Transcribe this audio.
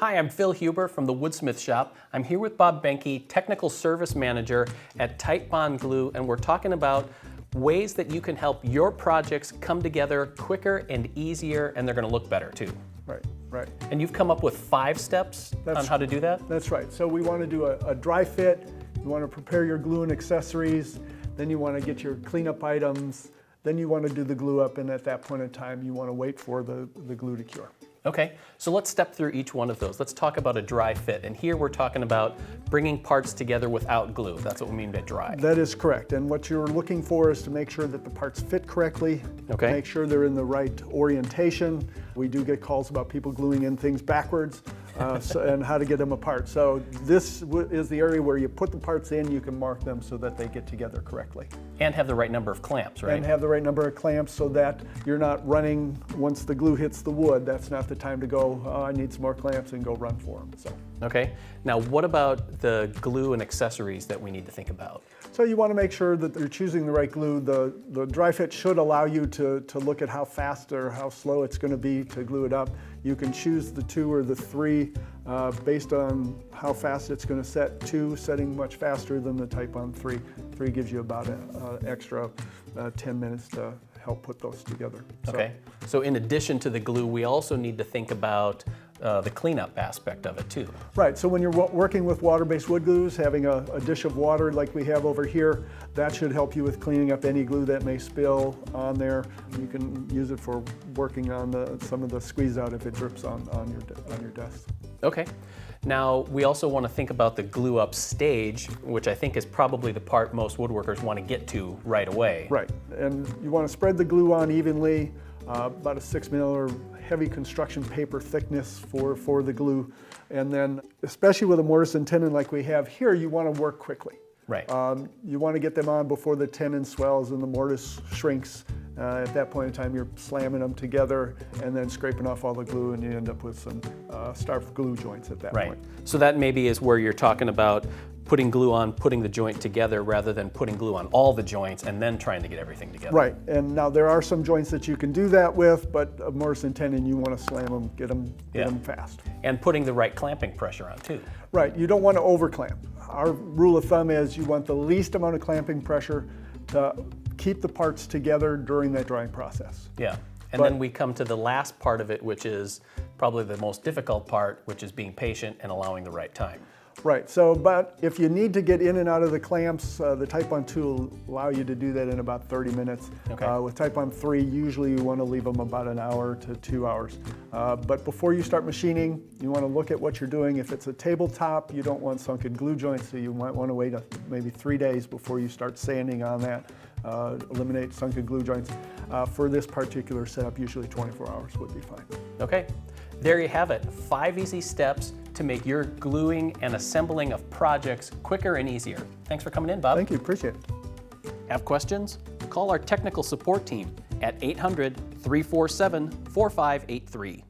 Hi, I'm Phil Huber from the Woodsmith shop. I'm here with Bob Behnke, Technical Service Manager at Titebond Glue, and we're talking about ways that you can help your projects come together quicker and easier, and they're going to look better too. Right. And you've come up with 5 steps on how to do that? That's right. So we want to do a dry fit, you want to prepare your glue and accessories, then you want to get your cleanup items, then you want to do the glue up, and at that point in time you want to wait for the glue to cure. Okay, so let's step through each one of those. Let's talk about a dry fit. And here we're talking about bringing parts together without glue. That's what we mean by dry. That is correct. And what you're looking for is to make sure that the parts fit correctly, okay, make sure they're in the right orientation. We do get calls about people gluing in things backwards and how to get them apart. So this is the area where you put the parts in, you can mark them so that they get together correctly. And have the right number of clamps, right? And have the right number of clamps so that you're not running once the glue hits the wood. That's not the time to go, oh, I need some more clamps, and go run for them. So. Okay, now what about the glue and accessories that we need to think about? So you want to make sure that you're choosing the right glue. The dry fit should allow you to look at how fast or how slow it's going to be to glue it up. You can choose the 2 or the 3 based on how fast it's going to set. 2 setting much faster than the Titebond 3. 3 gives you about an extra 10 minutes to help put those together. Okay, so in addition to the glue, we also need to think about the cleanup aspect of it too. Right, so when you're working with water-based wood glues, having a dish of water like we have over here, that should help you with cleaning up any glue that may spill on there. You can use it for working on some of the squeeze out if it drips on your desk. Okay. Now, we also want to think about the glue up stage, which I think is probably the part most woodworkers want to get to right away. Right, and you want to spread the glue on evenly, about a 6mm heavy construction paper thickness for the glue. And then, especially with a mortise and tenon like we have here, you want to work quickly. Right. You want to get them on before the tenon swells and the mortise shrinks. At that point in time, you're slamming them together and then scraping off all the glue, and you end up with some starved glue joints at that point. So that maybe is where you're talking about putting glue on, putting the joint together, rather than putting glue on all the joints and then trying to get everything together. Right, and now there are some joints that you can do that with, but a mortise and tenon, you want to slam them, get them fast. And putting the right clamping pressure on too. Right, you don't want to over clamp. Our rule of thumb is you want the least amount of clamping pressure to keep the parts together during that drying process. Yeah, and then we come to the last part of it, which is probably the most difficult part, which is being patient and allowing the right time. Right, so but if you need to get in and out of the clamps, the Titebond 2 will allow you to do that in about 30 minutes. Okay. With Titebond 3, usually you want to leave them about an hour to 2 hours. But before you start machining, you want to look at what you're doing. If it's a tabletop, you don't want sunken glue joints, so you might want to wait maybe 3 days before you start sanding on that. Eliminate sunken glue joints. For this particular setup, usually 24 hours would be fine. Okay, there you have it. 5 easy steps to make your gluing and assembling of projects quicker and easier. Thanks for coming in, Bob. Thank you, appreciate it. Have questions? Call our technical support team at 800-347-4583.